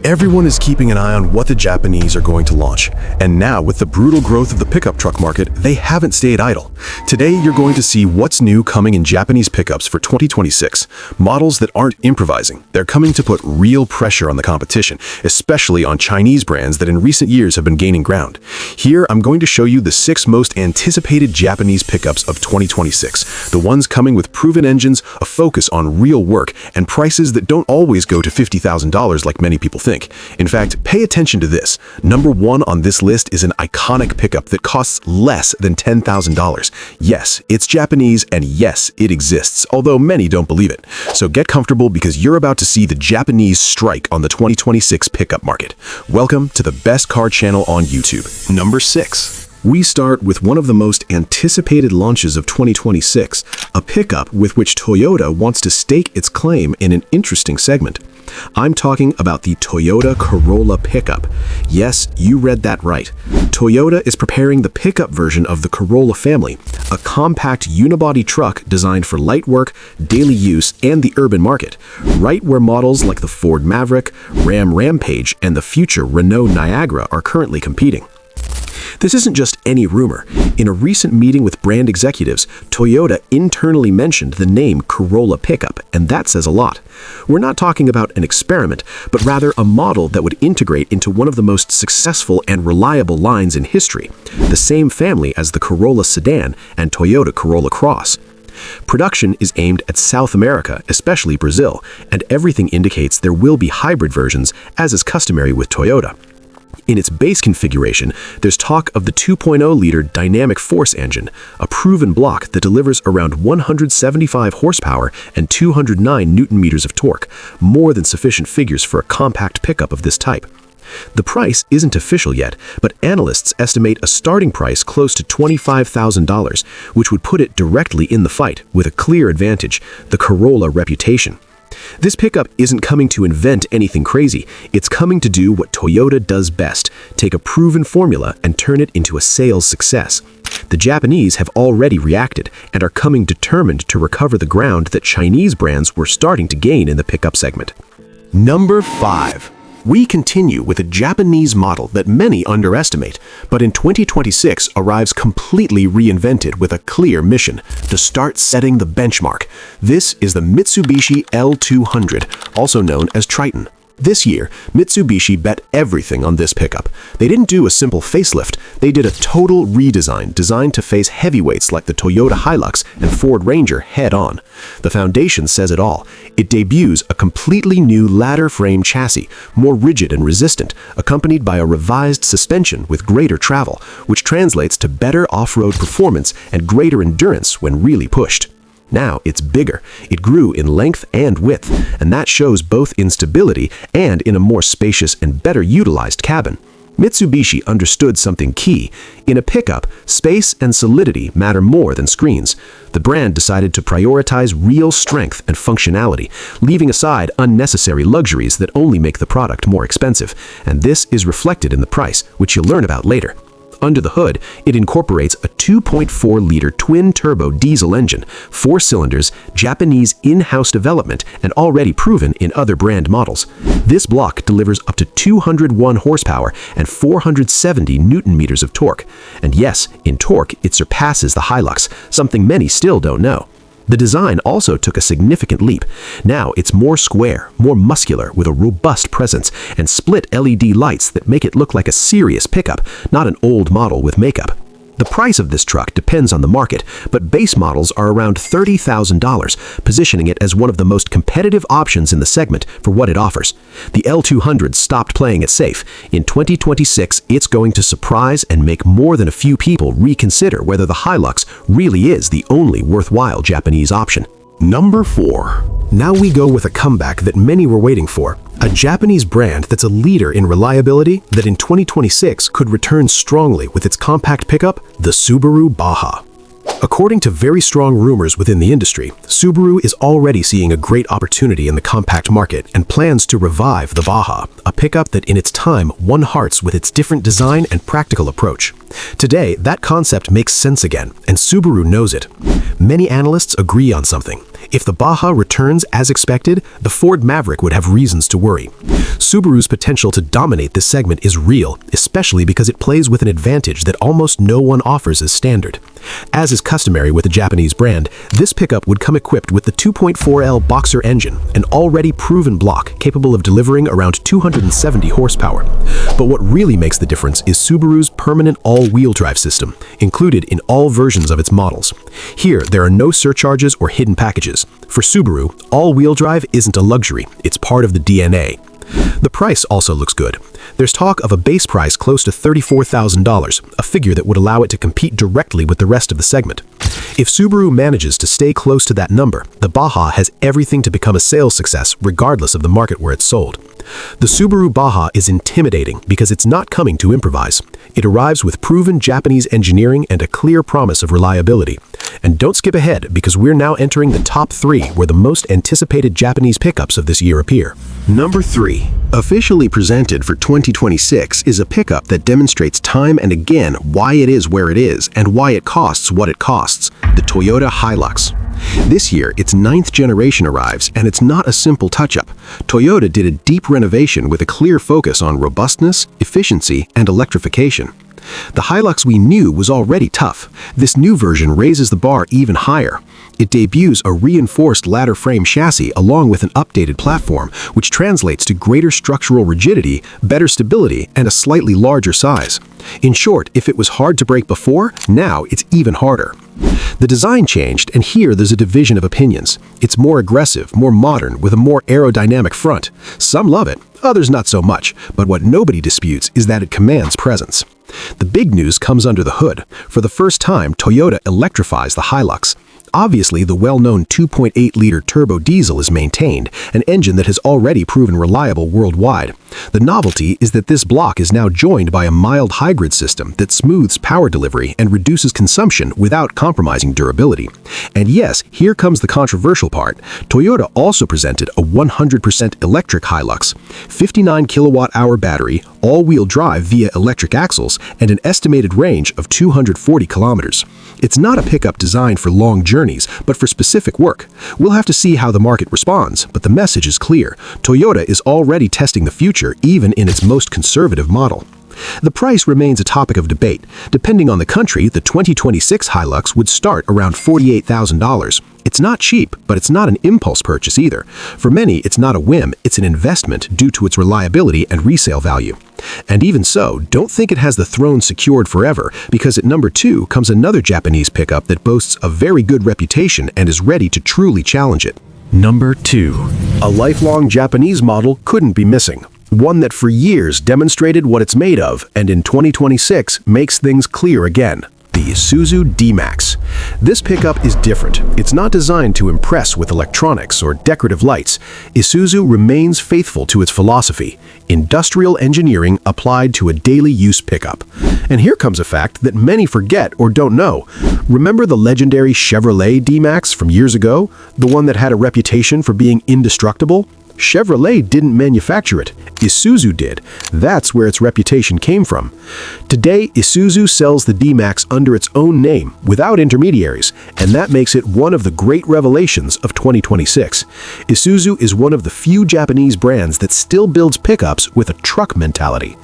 Everyone is keeping an eye on what the Japanese are going to launch. And now, with the brutal growth of the pickup truck market, they haven't stayed idle. Today, you're going to see what's new coming in Japanese pickups for 2026. Models that aren't improvising. They're coming to put real pressure on the competition, especially on Chinese brands that in recent years have been gaining ground. Here, I'm going to show you the 6 most anticipated Japanese pickups of 2026. The ones coming with proven engines, a focus on real work, and prices that don't always go to $50,000 like many people think. In fact, pay attention to this. Number 1 on this list is an iconic pickup that costs less than $10,000. Yes, it's Japanese, and yes, it exists, although many don't believe it. So get comfortable because you're about to see the Japanese strike on the 2026 pickup market. Welcome to the best car channel on YouTube. Number 6. We start with one of the most anticipated launches of 2026, a pickup with which Toyota wants to stake its claim in an interesting segment. I'm talking about the Toyota Corolla pickup. Yes, you read that right. Toyota is preparing the pickup version of the Corolla family, a compact unibody truck designed for light work, daily use, and the urban market, right where models like the Ford Maverick, Ram Rampage, and the future Renault Niagara are currently competing. This isn't just any rumor. In a recent meeting with brand executives, Toyota internally mentioned the name Corolla pickup, and that says a lot. We're not talking about an experiment, but rather a model that would integrate into one of the most successful and reliable lines in history, the same family as the Corolla sedan and Toyota Corolla Cross. Production is aimed at South America, especially Brazil, and everything indicates there will be hybrid versions, as is customary with Toyota. In its base configuration, there's talk of the 2.0-liter dynamic force engine, a proven block that delivers around 175 horsepower and 209 newton-meters of torque, more than sufficient figures for a compact pickup of this type. The price isn't official yet, but analysts estimate a starting price close to $25,000, which would put it directly in the fight with a clear advantage: the Corolla reputation. This pickup isn't coming to invent anything crazy. It's coming to do what Toyota does best: take a proven formula and turn it into a sales success. The Japanese have already reacted and are coming determined to recover the ground that Chinese brands were starting to gain in the pickup segment. Number 5. We continue with a Japanese model that many underestimate, but in 2026 arrives completely reinvented with a clear mission: to start setting the benchmark. This is the Mitsubishi L200, also known as Triton. This year, Mitsubishi bet everything on this pickup. They didn't do a simple facelift, they did a total redesign designed to face heavyweights like the Toyota Hilux and Ford Ranger head-on. The foundation says it all. It debuts a completely new ladder frame chassis, more rigid and resistant, accompanied by a revised suspension with greater travel, which translates to better off-road performance and greater endurance when really pushed. Now it's bigger. It grew in length and width, and that shows both in stability and in a more spacious and better utilized cabin. Mitsubishi understood something key. In a pickup, space and solidity matter more than screens. The brand decided to prioritize real strength and functionality, leaving aside unnecessary luxuries that only make the product more expensive. And this is reflected in the price, which you'll learn about later. Under the hood, it incorporates a 2.4-liter twin-turbo diesel engine, 4 cylinders, Japanese in-house development, and already proven in other brand models. This block delivers up to 201 horsepower and 470 newton-meters of torque. And yes, in torque, it surpasses the Hilux, something many still don't know. The design also took a significant leap. Now it's more square, more muscular, with a robust presence, and split LED lights that make it look like a serious pickup, not an old model with makeup. The price of this truck depends on the market, but base models are around $30,000, positioning it as one of the most competitive options in the segment for what it offers. The L200 stopped playing it safe. In 2026, it's going to surprise and make more than a few people reconsider whether the Hilux really is the only worthwhile Japanese option. Number 4. Now we go with a comeback that many were waiting for. A Japanese brand that's a leader in reliability that in 2026 could return strongly with its compact pickup, the Subaru Baja. According to very strong rumors within the industry, Subaru is already seeing a great opportunity in the compact market and plans to revive the Baja, a pickup that in its time won hearts with its different design and practical approach. Today, that concept makes sense again, and Subaru knows it. Many analysts agree on something. If the Baja returns as expected, the Ford Maverick would have reasons to worry. Subaru's potential to dominate this segment is real, especially because it plays with an advantage that almost no one offers as standard. As is customary with a Japanese brand, this pickup would come equipped with the 2.4L Boxer engine, an already proven block capable of delivering around 270 horsepower. But what really makes the difference is Subaru's permanent all-wheel drive system, included in all versions of its models. Here, there are no surcharges or hidden packages. For Subaru, all-wheel drive isn't a luxury, it's part of the DNA. The price also looks good. There's talk of a base price close to $34,000, a figure that would allow it to compete directly with the rest of the segment. If Subaru manages to stay close to that number, the Baja has everything to become a sales success regardless of the market where it's sold. The Subaru Baja is intimidating because it's not coming to improvise. It arrives with proven Japanese engineering and a clear promise of reliability. And don't skip ahead because we're now entering the top 3 where the most anticipated Japanese pickups of this year appear. Number 3. Officially presented for 2026 is a pickup that demonstrates time and again why it is where it is and why it costs what it costs, the Toyota Hilux. This year, its 9th generation arrives, and it's not a simple touch-up. Toyota did a deep renovation with a clear focus on robustness, efficiency, and electrification. The Hilux we knew was already tough. This new version raises the bar even higher. It debuts a reinforced ladder frame chassis along with an updated platform, which translates to greater structural rigidity, better stability, and a slightly larger size. In short, if it was hard to break before, now it's even harder. The design changed, and here there's a division of opinions. It's more aggressive, more modern, with a more aerodynamic front. Some love it, others not so much, but what nobody disputes is that it commands presence. The big news comes under the hood. For the first time, Toyota electrifies the Hilux. Obviously, the well-known 2.8-liter turbo diesel is maintained, an engine that has already proven reliable worldwide. The novelty is that this block is now joined by a mild hybrid system that smooths power delivery and reduces consumption without compromising durability. And yes, here comes the controversial part. Toyota also presented a 100% electric Hilux, 59 kilowatt-hour battery, all-wheel drive via electric axles, and an estimated range of 240 kilometers. It's not a pickup designed for long journeys, but for specific work. We'll have to see how the market responds, but the message is clear. Toyota is already testing the future, even in its most conservative model. The price remains a topic of debate. Depending on the country, the 2026 Hilux would start around $48,000. It's not cheap, but it's not an impulse purchase either. For many, it's not a whim, it's an investment due to its reliability and resale value. And even so, don't think it has the throne secured forever, because at number 2 comes another Japanese pickup that boasts a very good reputation and is ready to truly challenge it. Number 2. A lifelong Japanese model couldn't be missing. One that for years demonstrated what it's made of, and in 2026 makes things clear again. The Isuzu D-Max. This pickup is different. It's not designed to impress with electronics or decorative lights. Isuzu remains faithful to its philosophy, industrial engineering applied to a daily use pickup. And here comes a fact that many forget or don't know. Remember the legendary Chevrolet D-Max from years ago? The one that had a reputation for being indestructible? Chevrolet didn't manufacture it. Isuzu did. That's where its reputation came from. Today, Isuzu sells the D-Max under its own name, without intermediaries, and that makes it one of the great revelations of 2026. Isuzu is one of the few Japanese brands that still builds pickups with a truck mentality.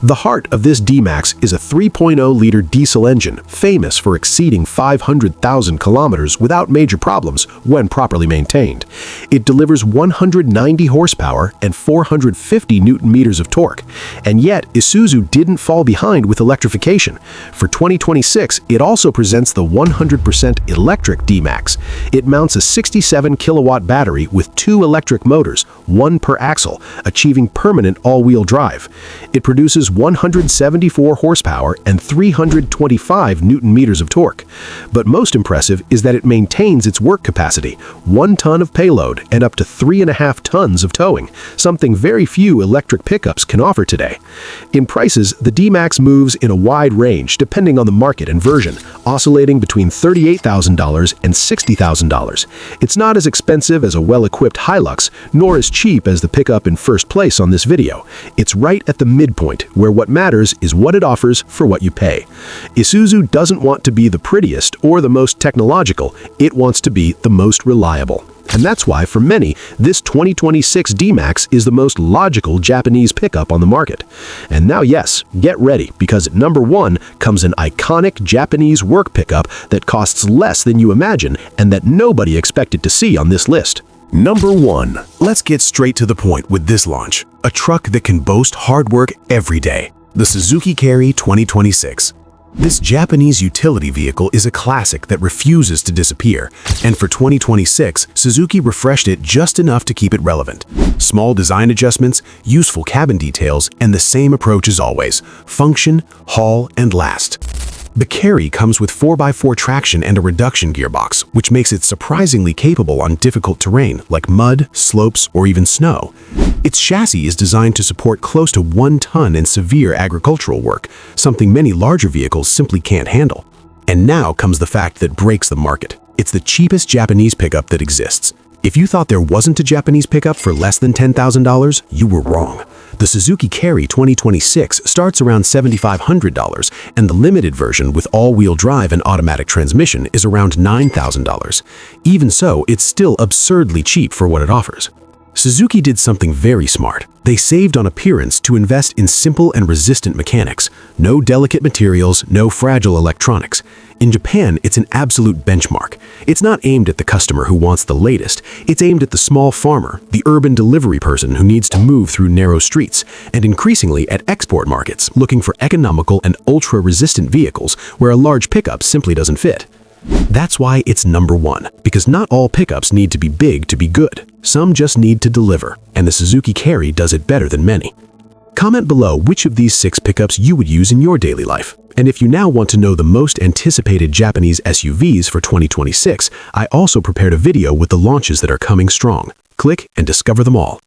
The heart of this D-Max is a 3.0-liter diesel engine, famous for exceeding 500,000 kilometers without major problems when properly maintained. It delivers 190 horsepower and 450 newton-meters of torque. And yet, Isuzu didn't fall behind with electrification. For 2026, it also presents the 100% electric D-Max. It mounts a 67-kilowatt battery with 2 electric motors, 1 per axle, achieving permanent all-wheel drive. It produces 174 horsepower and 325 newton-meters of torque. But most impressive is that it maintains its work capacity, 1 ton of payload and up to 3.5 tons of towing, something very few electric pickups can offer today. today. In prices, the D-Max moves in a wide range depending on the market and version, oscillating between $38,000 and $60,000. It's not as expensive as a well-equipped Hilux, nor as cheap as the pickup in first place on this video. It's right at the midpoint, where what matters is what it offers for what you pay. Isuzu doesn't want to be the prettiest or the most technological, it wants to be the most reliable. And that's why, for many, this 2026 D-Max is the most logical Japanese pickup on the market. And now, yes, get ready, because at number 1 comes an iconic Japanese work pickup that costs less than you imagine and that nobody expected to see on this list. Number 1. Let's get straight to the point with this launch. A truck that can boast hard work every day. The Suzuki Carry 2026. This Japanese utility vehicle is a classic that refuses to disappear, and for 2026, Suzuki refreshed it just enough to keep it relevant. Small design adjustments, useful cabin details, and the same approach as always: function, haul, and last. The Carry comes with 4x4 traction and a reduction gearbox, which makes it surprisingly capable on difficult terrain like mud, slopes, or even snow. Its chassis is designed to support close to 1 ton in severe agricultural work, something many larger vehicles simply can't handle. And now comes the fact that breaks the market. It's the cheapest Japanese pickup that exists. If you thought there wasn't a Japanese pickup for less than $10,000, you were wrong. The Suzuki Carry 2026 starts around $7,500, and the limited version with all-wheel drive and automatic transmission is around $9,000. Even so, it's still absurdly cheap for what it offers. Suzuki did something very smart. They saved on appearance to invest in simple and resistant mechanics. No delicate materials, no fragile electronics. In Japan, it's an absolute benchmark. It's not aimed at the customer who wants the latest. It's aimed at the small farmer, the urban delivery person who needs to move through narrow streets, and increasingly at export markets looking for economical and ultra-resistant vehicles where a large pickup simply doesn't fit. That's why it's number 1, because not all pickups need to be big to be good. Some just need to deliver, and the Suzuki Carry does it better than many. Comment below which of these 6 pickups you would use in your daily life. And if you now want to know the most anticipated Japanese SUVs for 2026, I also prepared a video with the launches that are coming strong. Click and discover them all.